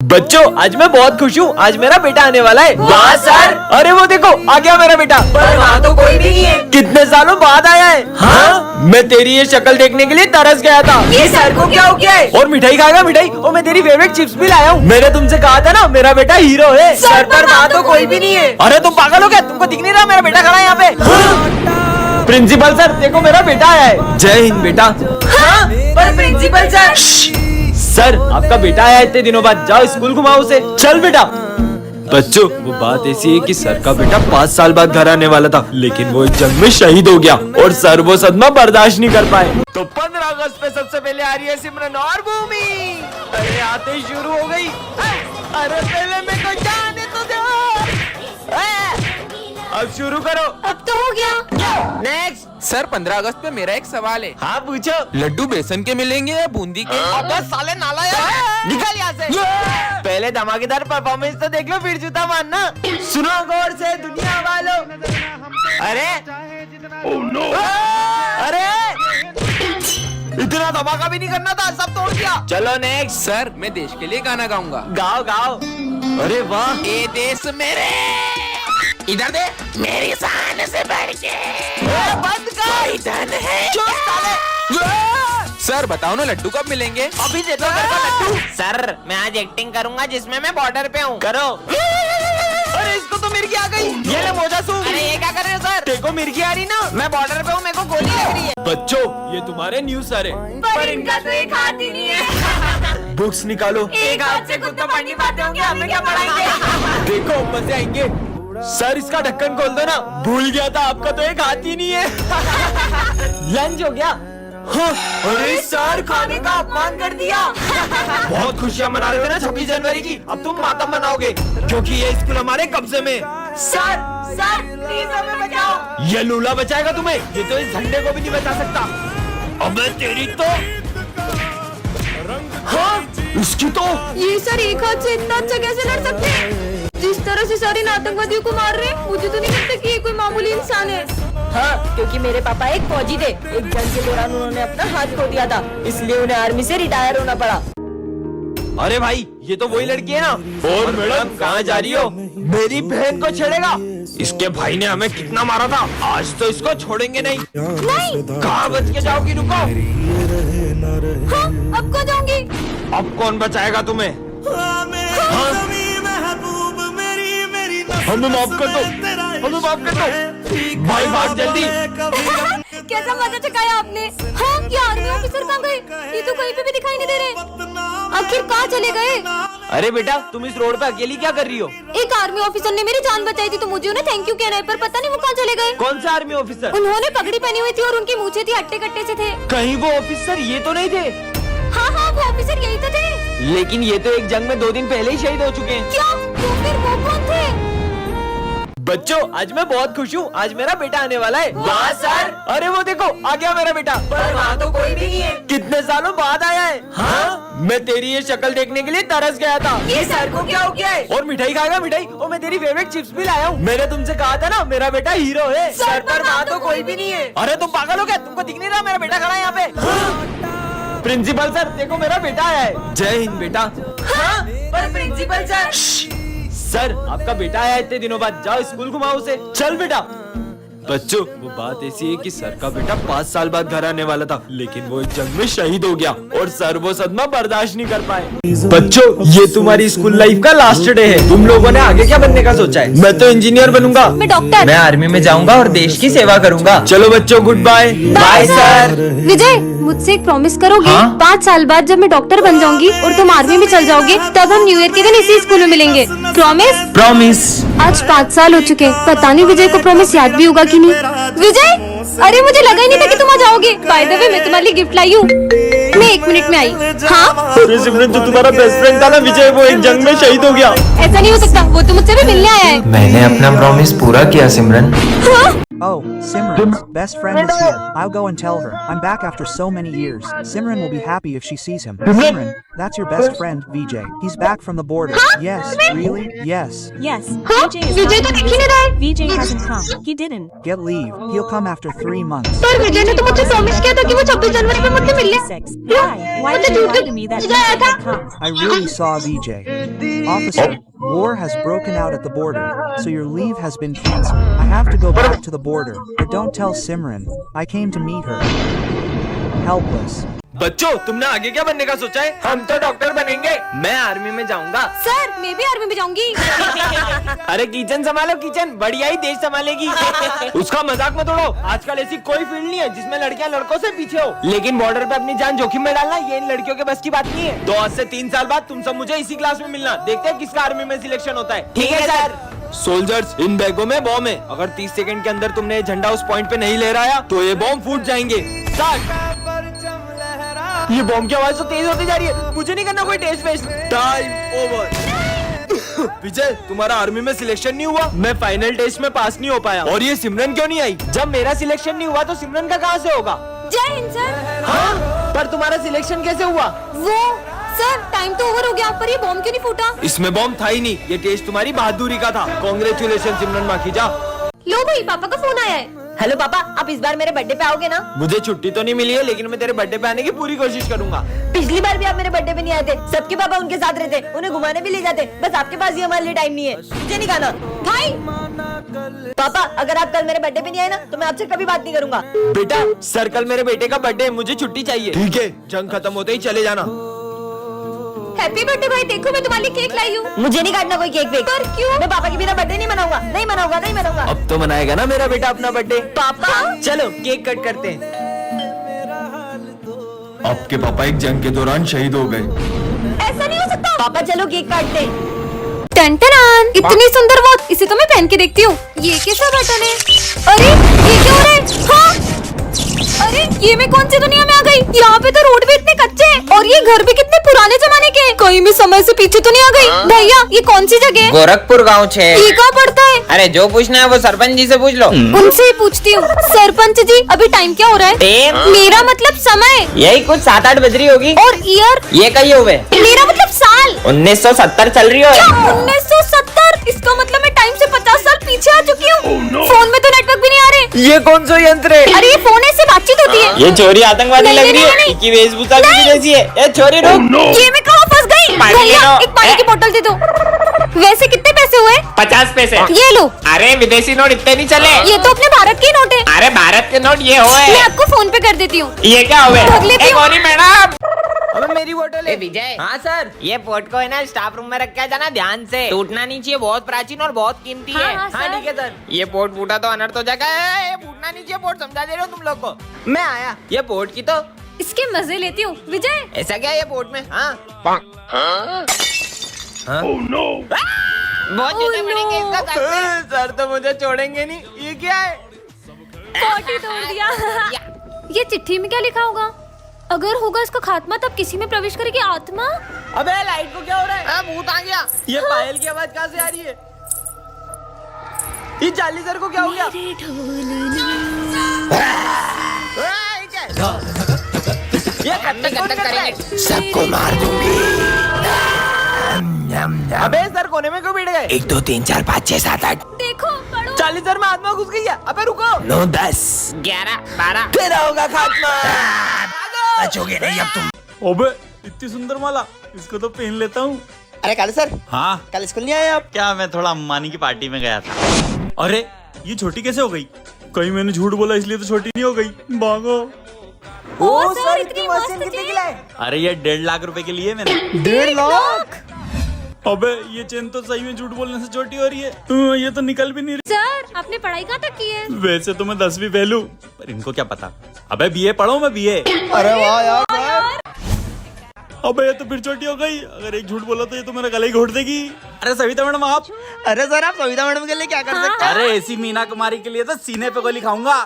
बच्चों आज मैं बहुत खुश हूँ, आज मेरा बेटा आने वाला है। वाह सर। अरे वो देखो आ गया मेरा बेटा। पर वहाँ तो कोई भी नहीं है। कितने सालों बाद आया है। हाँ? मैं तेरी ये शक्ल देखने के लिए तरस गया था। ये सर को क्या हो गया है? और मिठाई खाएगा मिठाई। और मैं तेरी फेवरेट चिप्स भी लाया हूँ। मैंने तुमसे कहा था ना मेरा बेटा हीरो है। सर पर वहाँ तो कोई भी नहीं है। अरे तुम पागल हो क्या? तुमको दिख नहीं रहा मेरा बेटा खड़ा है यहाँ पे? प्रिंसिपल सर देखो मेरा बेटा आया है। जय हिंद बेटा। हाँ? पर प्रिंसिपल सर। सर आपका बेटा आया इतने दिनों बाद, जाओ स्कूल घुमाओ उसे। चल बेटा। बच्चों वो बात ऐसी है कि सर का बेटा 5 साल बाद घर आने वाला था, लेकिन वो एक जंग में शहीद हो गया और सर वो सदमा बर्दाश्त नहीं कर पाए। तो 15 अगस्त पे सबसे पहले आ रही है सिमरन और भूमि। अरे आते ही शुरू हो गई। अरे पहले मेरे को जाने तो दो। अब शुरू करो। अब तो हो गया। नेक्स्ट। सर 15 अगस्त पे मेरा एक सवाल है। हाँ पूछो। लड्डू बेसन के मिलेंगे या बूंदी के? अबे साले नालायक, निकल यहाँ से। पहले धमाकेदार परफॉर्मेंस तो देख लो फिर जूता मारना। सुनो गौर से दुनिया वालों। अरे अरे इतना धमाका भी नहीं करना था, सब तोड़ दिया। चलो नेक्स्ट। सर मैं देश के लिए गाना गाऊंगा। गाओ गाओ। अरे वाह। ए देश मेरे, इधर दे। मेरी शान से बढ़ के बंद कर। धन है। चुप साले। सर बताओ ना लड्डू कब मिलेंगे? अभी दे दो मेरे को लड्डू। सर मैं आज एक्टिंग करूंगा जिसमें मैं बॉर्डर पे हूँ। करो। अरे इसको तो मिर्गी आ गई। ये ले मोजा सूख। अरे ये क्या कर रहे हो सर? देखो मिर्गी आ रही ना। मैं बॉर्डर पे हूँ, मेरे को गोली लग रही है। बच्चों ये तुम्हारे न्यूज सर है। पर इनका तो एक हाथ ही नहीं है। बुक्स निकालो। एक हाथ से खुद तो पढ़ नहीं पाते होंगे, हमें क्या पढ़ाएंगे? देखो मजे आएंगे। सर इसका ढक्कन खोल दो ना। भूल गया था आपका तो एक हाथ ही नहीं है। लंच हो गया। हाँ, अरे सर खाने का अपमान कर दिया। बहुत खुशियाँ मना रहे थे ना 26 जनवरी की, अब तुम मातम मनाओगे क्योंकि ये स्कूल हमारे कब्जे में। सर सर प्लीज हमें बचाओ। ये लूला बचाएगा तुम्हें, ये तो इस झंडे को भी नहीं बचा सकता। अबे तेरी तो। हाँ इसकी तो। ये सर एक हाथ से इतना अच्छा कैसे लड़ सकते हैं? जिस तरह से सर इन आतंकवादियों को मार रहे हैं, मुझे तो नहीं लगता कि ये कोई मामूली इंसान है। हाँ क्योंकि मेरे पापा एक फौजी थे, एक जंग के दौरान उन्होंने अपना हाथ खो दिया था, इसलिए उन्हें आर्मी से रिटायर होना पड़ा। अरे भाई ये तो वही लड़की है ना। और मैडम कहाँ जा रही हो? मेरी बहन को छेड़ेगा। इसके भाई ने हमें कितना मारा था, आज तो इसको छोड़ेंगे नहीं। नहीं। कहाँ बच के जाओगी? रुको। हाँ अब को जाऊंगी। अब कौन बचाएगा तुम्हें? हाँ? हमें माफ कर दो, हमें माफ कर दो। भाई भाग जल्दी। कैसा मजा चकाया आपने। हाँ ये आर्मी ऑफिसर कहाँ गए? ये तो कहीं पे भी दिखाई नहीं दे रहे। आखिर कहाँ चले गए? अरे बेटा तुम इस रोड पे अकेली क्या कर रही हो? एक आर्मी ऑफिसर ने मेरी जान बचाई थी तो मुझे उन्हें थैंक यू कहना है, पर पता नहीं वो कहाँ चले गए। कौन सा आर्मी ऑफिसर? उन्होंने पगड़ी पहनी हुई थी और उनकी मूछें थी हट्टे कट्टे से थे। कहीं वो ऑफिसर ये तो नहीं थे? हाँ हाँ वो ऑफिसर यही तो थे। लेकिन ये तो एक जंग में 2 दिन पहले ही शहीद हो चुके हैं। क्या? तो फिर वो कौन थे? बच्चों आज मैं बहुत खुश हूँ, आज मेरा बेटा आने वाला है। वाह सर। अरे वो देखो आ गया मेरा बेटा। पर वहाँ तो कोई भी नहीं है। कितने सालों बाद आया है। हाँ? मैं तेरी ये शक्ल देखने के लिए तरस गया था। ये सर को क्या हो गया है? और मिठाई खाएगा मिठाई। और मैं तेरी फेवरेट चिप्स भी लाया हूँ। मैंने तुमसे कहा था ना मेरा बेटा हीरो है। सर पर वहाँ तो कोई भी नहीं है। अरे तुम पागल हो क्या? तुमको दिख नहीं रहा मेरा बेटा खड़ा है यहाँ पे? प्रिंसिपल सर देखो मेरा बेटा आया है। जय हिंद बेटा। हाँ? पर प्रिंसिपल सर। सर आपका बेटा आया इतने दिनों बाद, जाओ स्कूल घुमाओ उसे। चल बेटा। बच्चों वो बात ऐसी है कि सर का बेटा 5 साल बाद घर आने वाला था, लेकिन वो एक जंग में शहीद हो गया और सर वो सदमा बर्दाश्त नहीं कर पाए। बच्चों ये तुम्हारी स्कूल लाइफ का लास्ट डे है। तुम लोगों ने आगे क्या बनने का सोचा है? मैं तो इंजीनियर बनूंगा। मैं डॉक्टर। मैं आर्मी में जाऊंगा और देश की सेवा करूंगा। चलो बच्चों goodbye. Bye sir. Vijay मुझसे एक प्रॉमिस करोगे? हाँ? 5 साल बाद जब मैं डॉक्टर बन जाऊंगी और तुम आर्मी में चल जाओगे, तब हम न्यू ईयर के दिन इसी स्कूल में मिलेंगे। प्रॉमिस? प्रॉमिस। आज 5 साल हो चुके हैं, पता नहीं विजय को प्रॉमिस याद भी होगा कि नहीं। विजय अरे मुझे लगा ही नहीं था कि तुम आ जाओगे। बाय द वे मैं तुम्हारे लिए गिफ्ट लाई हूँ। मैं 1 मिनट में आई। हाँ अरे सिमरन जो तुम्हारा बेस्ट फ्रेंड था ना विजय, वो एक जंग में शहीद हो गया। ऐसा नहीं हो सकता, वो तो मुझसे भी मिलने आया है। मैंने अपना प्रॉमिस पूरा किया सिमरन। हाँ? Oh, Simran's best friend is here. I'll go and tell her. I'm back after so many years. Simran will be happy if she sees him. Simran, that's your best friend, Vijay. He's back from the border. Yes, really? Yes. Yes, हाँ? Vijay is विजय तो not दिख ही नहीं रहा है। Vijay hasn't come. He didn't. Get leave. He'll come after 3 months. पर विजय ने तो मुझसे प्रॉमिस किया था कि वो 26 जनवरी में मुझसे मिलने। 6. Why मुझे did you झूठ lie to me that विजय आया Vijay था। had come? I really saw Vijay. Officer, war has broken out at the border, so your leave has been cancelled. I have to go back to the border, but don't tell Simran. I came to meet her. Helpless. बच्चों, तुमने आगे क्या बनने का सोचा है? हम तो डॉक्टर बनेंगे। मैं आर्मी में जाऊंगा। सर मैं भी आर्मी में जाऊंगी। अरे किचन संभालो, किचन बढ़िया ही देश संभालेगी। उसका मजाक मत उड़ाओ। आजकल ऐसी कोई फील्ड नहीं है जिसमें लड़कियां लड़कों से पीछे हो, लेकिन बॉर्डर पे अपनी जान जोखिम में डालना ये इन लड़कियों के बस की बात नहीं है। तो आज से 3 साल बाद तुम सब मुझे इसी क्लास में मिलना। देखते हैं किसका आर्मी में सिलेक्शन होता है। ठीक है सर। सोल्जर्स, इन बैगों में बॉम्ब है। अगर 30 सेकंड के अंदर तुमने ये झंडा उस पॉइंट पे नहीं लहराया तो ये बॉम्ब फूट जाएंगे। ये बॉम्ब की आवाज तो तेज होती जा रही है। मुझे नहीं करना कोई test fest. Time over. Vijay, तुम्हारा आर्मी में सिलेक्शन नहीं हुआ। मैं फाइनल टेस्ट में पास नहीं हो पाया। और ये सिमरन क्यों नहीं आई? जब मेरा सिलेक्शन नहीं हुआ तो सिमरन का कहाँ से होगा? जय हिंद सर। हाँ? पर तुम्हारा सिलेक्शन कैसे हुआ? वो सर टाइम तो ओवर हो गया, पर ये बॉम्ब क्यों नहीं फूटा? इसमें बॉम्ब था ही नहीं। ये टेस्ट तुम्हारी बहादुरी का था। कांग्रेचुलेशन सिमरन माखीजा। लो भाई, पापा का फोन आया है। हेलो पापा, आप इस बार मेरे बर्थडे पे आओगे ना? मुझे छुट्टी तो नहीं मिली है, लेकिन मैं तेरे बर्थडे पे आने की पूरी कोशिश करूंगा। पिछली बार भी आप मेरे बर्थडे पे नहीं आए थे। सबके पापा उनके साथ रहते, उन्हें घुमाने भी ले जाते। बस आपके पास ही हमारे लिए टाइम नहीं है। मुझे नहीं खाना। भाई पापा, अगर आप कल मेरे बर्थडे पे नहीं आए ना तो मैं आपसे कभी बात नहीं करूंगा। बेटा, सर कल मेरे बेटे का बर्थडे है, मुझे छुट्टी चाहिए। ठीक है, जंग खत्म होते ही चले जाना। हैप्पी बर्थडे भाई, देखो मैं तुम्हारे लिए केक लाई हूँ। मुझे नहीं काटना कोई केक। पर क्यों? मैं पापा के बिना बर्थडे नहीं मनाऊंगा। नहीं मनाऊंगा, नहीं मनाऊंगा। अब तो मनाएगा ना मेरा बेटा अपना बर्थडे। पापा चलो केक कट करते हैं। आपके पापा एक जंग के दौरान शहीद हो गए। ऐसा नहीं हो सकता। पापा चलो केक काटते हैं। टन-टन-टन, इतनी सुंदर वॉच, इसे तो मैं पहन के देखती हूँ। ये कैसा बटन है? अरे ये क्या हो रहा है? हाँ? अरे ये मैं कौन सी दुनिया में आ गई? यहाँ पे तो रोड भी इतने कच्चे हैं और ये घर भी कितने पुराने जमाने के हैं। कहीं मैं समय से पीछे तो नहीं आ गई? भैया ये कौन सी जगह है? गोरखपुर गांव छे। ये कहाँ पड़ता है? अरे जो पूछना है वो सरपंच जी से पूछ लो। उनसे ही पूछती हूँ। सरपंच जी अभी टाइम क्या हो रहा है? टाइम? मेरा मतलब समय। यही कुछ 7-8 बज रही होगी। और ईयर? ये कही हुए मेरा मतलब साल। 1970 चल रही हो। 1970? इसका मतलब मैं टाइम से 50 साल पीछे आ चुकी हूँ। फोन में तो नेटवर्क भी नहीं आ रहे। ये कौन सा यंत्र है? अरे ये फोन से बातचीत होती है। ये छोरी आतंकवादी नहीं, लग नहीं, रही नहीं, है। नहीं। इनकी वेशभूषा भी जैसी है। ये छोरी रुक। ये मैं कहाँ फंस गई? पानी भैया ले लो। एक पानी की बोतल दे दो। वैसे कितने पैसे हुए? 50 पैसे। ये लो। अरे विदेशी नोट इतने नहीं चले। ये तो अपने भारत के नोट है। अरे भारत के नोट ये हुए। मैं आपको फोन पे कर देती हूँ। ये क्या हुए? रख लेती हूँ। मैडम, अबे मेरी बोतल है। विजय। हाँ सर। ये पोर्ट को है ना स्टाफ रूम में रख के जाना, ध्यान से। टूटना नहीं चाहिए, बहुत प्राचीन और बहुत कीमती है। हाँ, हाँ ठीक है सर। ये पोर्ट फूटा तो अनर्थ हो जाएगा। ये फूटना नहीं चाहिए पोर्ट, समझा दे रहे हो तुम लोग को। मैं आया। ये पोर्ट की तो इसके मजे लेती हूँ। विजय ऐसा क्या है ये पोर्ट में? हाँ बहुत जूते पड़ेंगे इसका सर पे। सर तो मुझे छोड़ेंगे नहीं। ये क्या है? पोटी तोड़ दिया। ये चिट्ठी में क्या लिखा होगा? अगर होगा इसका खात्मा तब किसी में प्रवेश करेगी आत्मा। अबे लाइट को क्या हो रहा है? भूत आ गया। ये पायल की आवाज कहाँ से आ रही है? ये चार्ली सर को क्या हो गया? ये हमने कौन गंदा कर रहा है? करेंगे। सबको मार दूंगी। अबे सर कोने में क्यों बैठ गए? 1 2 3 4 5 6 7 8 देखो पढ़ो। चार्ली सर में आत्मा घुस गई है। अबे रुको। 9 10 11 12 तेरा होगा खात्मा। बचोगे नहीं अब तुम। ओबे इतनी सुंदर माला, इसको तो पहन लेता हूँ। अरे काले सर, हाँ कल स्कूल नहीं आए आप? क्या, मैं थोड़ा अम्बानी की पार्टी में गया था। अरे ये छोटी कैसे हो गई? कहीं मैंने झूठ बोला इसलिए तो छोटी नहीं हो गई। भागो। ओ सर इतनी मस्त चीज। अरे ये 1.5 लाख रुपए के लिए मैंने। 1.5 लाख? अबे ये चेन तो सही में झूठ बोलने से छोटी हो रही है। ये तो निकल भी नहीं रही। सर आपने पढ़ाई कहाँ तक की है? वैसे तो मैं 10वीं फेल हूँ, पर इनको क्या पता। अबे बीए पढ़ो, मैं बीए। अरे वाह यार। अबे ये तो फिर छोटी हो गई। अगर एक झूठ बोला तो ये तो मेरा गला ही घोट देगी। अरे सविता मैडम आप। अरे सर आप सविता मैडम के लिए क्या कर सकते हैं? अरे ऐसी मीना कुमारी के लिए तो सीने पे गोली खाऊंगा।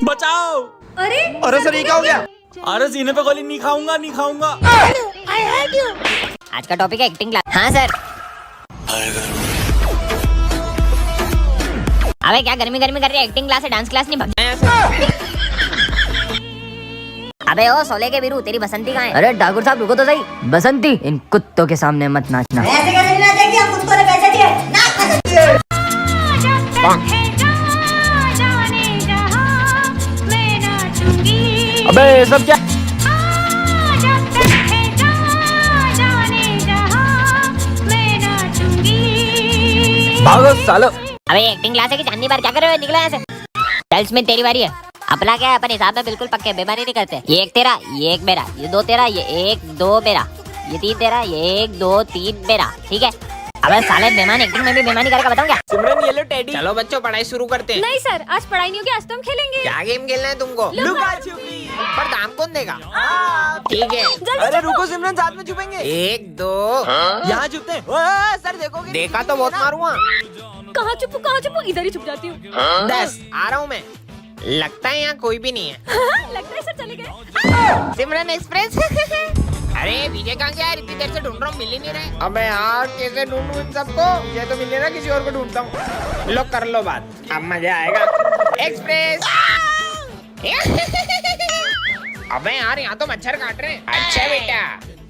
बचाओ। अरे सर ये क्या हो गया? अरे सीने पे गोली नहीं खाऊंगा, नहीं खाऊंगा। आज का टॉपिक है एक्टिंग क्लास। हाँ सर। अबे क्या गर्मी गर्मी कर रही है, एक्टिंग क्लास है डांस क्लास नहीं भाग। अबे ओ सोले के बीरू, तेरी बसंती कहाँ है? अरे ठाकुर साहब रुको तो सही। बसंती, इन कुत्तों के सामने मत नाचना। ऐसे कैसे नाचेगी, हम कुत्तों ने पैसे दिए नाच। अबे ये सब क्या? भागो सालो। अबे एक्टिंग क्लास है कि चांदनी बार, क्या कर रहे हो? निकलो यहाँ से। चल स्मिथ तेरी बारी है। अपना क्या है, अपन हिसाब में बिल्कुल पक्के, बेईमानी नहीं करते। ये एक तेरा, ये एक मेरा, ये दो तेरा, ये एक दो मेरा, ये तीन तेरा, ये एक दो तीन मेरा, ठीक है? अबे साले बेईमान एक्टिंग में भी बेईमानी करके बताऊं क्या? सिमरन ये लो टेडी। चलो बच्चों पढ़ाई शुरू करते हैं। नहीं सर, आज पढ़ाई नहीं होगी, आज तो हम खेलेंगे। क्या गेम खेलना है तुमको? लुका छुपी। पर दाम कौन देगा? ठीक है। अरे रुको सिमरन, साथ में छुपेंगे। एक दो यहाँ छुपते हैं। सर देखोगे? देखा तो बहुत मारूंगा। कहाँ छुपू, कहाँ छुपू? इधर ही छुप जाती हूँ। 10 आ रहा हूँ मैं। लगता है यहाँ कोई भी नहीं है। लगता है सर चले गए। सिमरन एक्सप्रेस। अरे विजय कहाँ गया? इतनी देर से ढूंढ रहा हूँ, मिल ही नहीं रहे। अबे यार कैसे ढूंढूं इन सबको? ये तो मिल नहीं रहा, किसी और को ढूंढता हूँ। लो कर लो बात, अब मजा आएगा। एक्सप्रेस। अबे यार यहाँ तो मच्छर काट रहे हैं। अच्छा बेटा,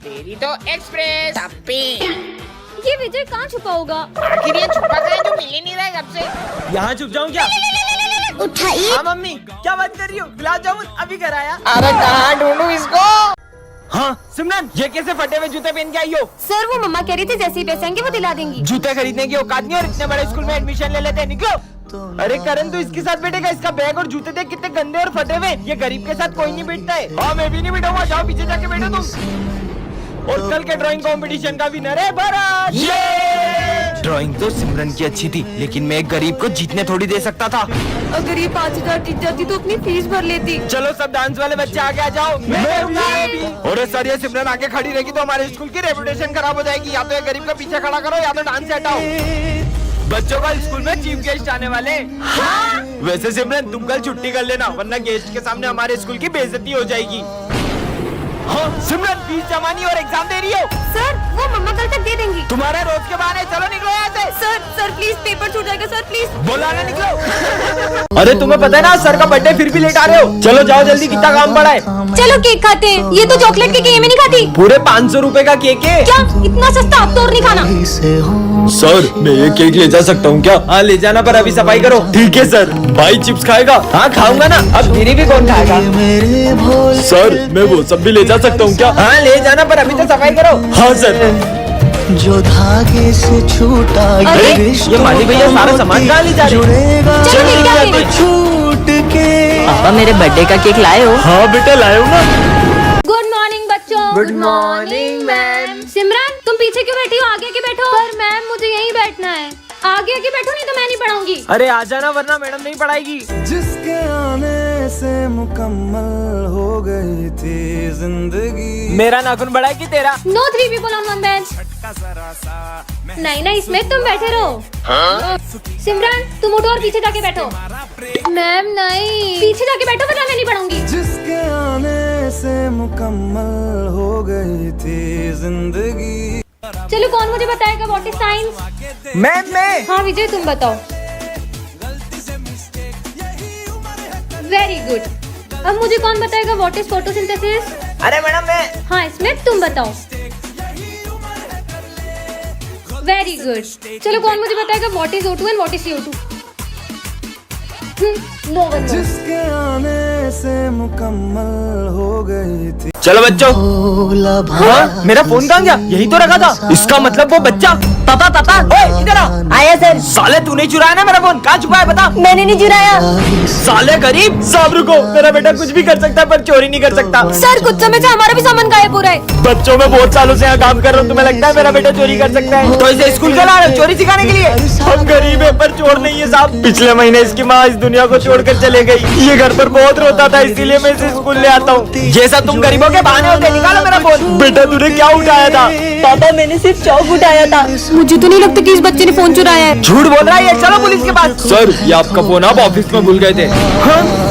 तेरी तो एक्सप्रेस। टप्पी। ये विजय कहाँ छुपा होगा? आखिर ये छुपा गया जो मिल ही नहीं रहा है कब से। यहाँ छुप जाऊँ क्या? उठाइए। हाँ मम्मी, क्या बात कर रही हो? गुलाब जामुन अभी घर आया। अरे कहाँ ढूंढूं इसको? हाँ सिमरन, ये कैसे फटे हुए जूते पहन के आई हो? सर वो मम्मा कह रही थी जैसे ही पैसे आएंगे वो दिला देंगी। जूते खरीदने की औकात नहीं और इतने बड़े स्कूल में एडमिशन ले लेते हैं, निकलो। अरे करण तू इसके साथ बैठेगा? इसका बैग और जूते देख कितने गंदे और फटे हुए। ये गरीब के साथ कोई नहीं बैठता है। हाँ मैं भी नहीं बैठूंगा, जाओ पीछे जाके बैठो तुम। और कल के ड्राइंग कंपटीशन का विनर है भरत। ड्राइंग तो सिमरन की अच्छी थी, लेकिन मैं एक गरीब को जीतने थोड़ी दे सकता था। अगर ये 5000 जीत जाती तो अपनी फीस भर लेती। चलो सब डांस वाले बच्चे आगे आ जाओ। और सर ये सिमरन आगे खड़ी रहेगी तो हमारे स्कूल की रेपुटेशन खराब हो जाएगी। या तो ये गरीब का पीछे खड़ा करो या तो डांस से हटाओ। बच्चों का स्कूल में चीफ गेस्ट आने वाले। हाँ? वैसे सिमरन तुम कल छुट्टी कर लेना, वरना गेस्ट के सामने हमारे स्कूल की बेइज्जती हो जाएगी। हाँ सिमरन, फीस जमा नहीं और एग्जाम दे रही हो? सर वो मम्मा कल तक दे देंगी। तुम्हारे रोज के बहाने, चलो निकलो यहाँ से। सर प्लीज पेपर छूट जाएगा सर, प्लीज। बोला ना निकलो। अरे तुम्हें पता है ना सर का बर्थडे, फिर भी लेट आ रहे हो। चलो जाओ जल्दी, कितना काम पड़ा है। चलो केक खाते हैं। ये तो चॉकलेट केक है, ये मैं नहीं खाती। पूरे 500 रुपए का केक है। क्या इतना सस्ता? अब तो और नहीं खाना। सर मैं ये केक ले जा सकता हूँ क्या? हाँ ले जाना, पर अभी सफाई करो। ठीक है सर। भाई चिप्स खाएगा? हाँ खाऊंगा ना। अब गिरी भी कौन खाएगा? सर मैं वो सब भी ले जा सकता हूँ क्या? हाँ ले जाना, पर अभी तो सफाई करो। हाँ सर। जो धागे से छूटा ये माली भैया सारा सामान कहाँ ले जा रहे हैं? छूट के। पापा मेरे बर्थडे का केक लाए हो? हाँ बेटा लाए हो ना। गुड मॉर्निंग बच्चों। Good morning ma'am. सिमरन तुम पीछे क्यों बैठी हो? आगे आके बैठो। पर मैम मुझे यहीं बैठना है। आगे आके बैठो, नहीं तो मैं नहीं पढ़ाऊंगी। अरे आ जाना, वरना मैडम नहीं पढ़ाएगी। जिसके आने से मुकम्मल हो गई थी जिंदगी। मेरा नाखून बड़ा है कि तेरा? No 3 people on one bench। नहीं इसमें तुम बैठे रहो। सिमरन तुम उठो और पीछे जाके बैठो। मैम नहीं, पीछे जाके बैठो वरना मैं नहीं पढ़ाऊंगी। जिसके आने से मुकम्मल हो गई थी जिंदगी। चलो कौन मुझे बताएगा व्हाट इज साइंस? मैं। हाँ विजय तुम बताओ। Very good. अब मुझे कौन बताएगा व्हाट इज फोटोसिंथेसिस? अरे मैडम मैं। हाँ इसमें तुम बताओ। Very good. चलो कौन मुझे बताएगा what is O2 and what is CO2? No one knows. जिसके आने से मुकम्मल हो गई थी। चलो बच्चों। हाँ? मेरा फोन कहाँ गया? यही तो रखा था। इसका मतलब वो बच्चा। पापा ओए इधर आ। आया सर। साले तूने चुराया ना मेरा फोन? कहाँ छुपा है बता? मैंने नहीं चुराया। साले गरीब। साहब रुको, मेरा बेटा कुछ भी कर सकता है पर चोरी नहीं कर सकता। सर कुछ समय से हमारा भी सामान गायब हो रहा है। बच्चों में बहुत सालों से यहाँ काम कर रहा हूँ, तुम्हें लगता है मेरा बेटा चोरी कर सकता है? तो इसे स्कूल का ला रहे हो चोरी सिखाने के लिए? हम गरीब है पर चोर नहीं है साहब। पिछले महीने इसकी माँ इस दुनिया को छोड़कर चले गई। ये घर पर बहुत रोता था, इसीलिए मैं इसे स्कूल ले आता हूँ। ये सब तुम गरीबों के बहाने होते। निकालो मेरा फोन। बेटा तूने क्या उठाया था? पापा मैंने सिर्फ चौक उठाया था। मुझे तो नहीं लगता कि इस बच्चे ने फोन चुराया है। झूठ बोल रहा है ये। चलो पुलिस के पास। सर ये आपका फोन आप ऑफिस में भूल गए थे। हाँ?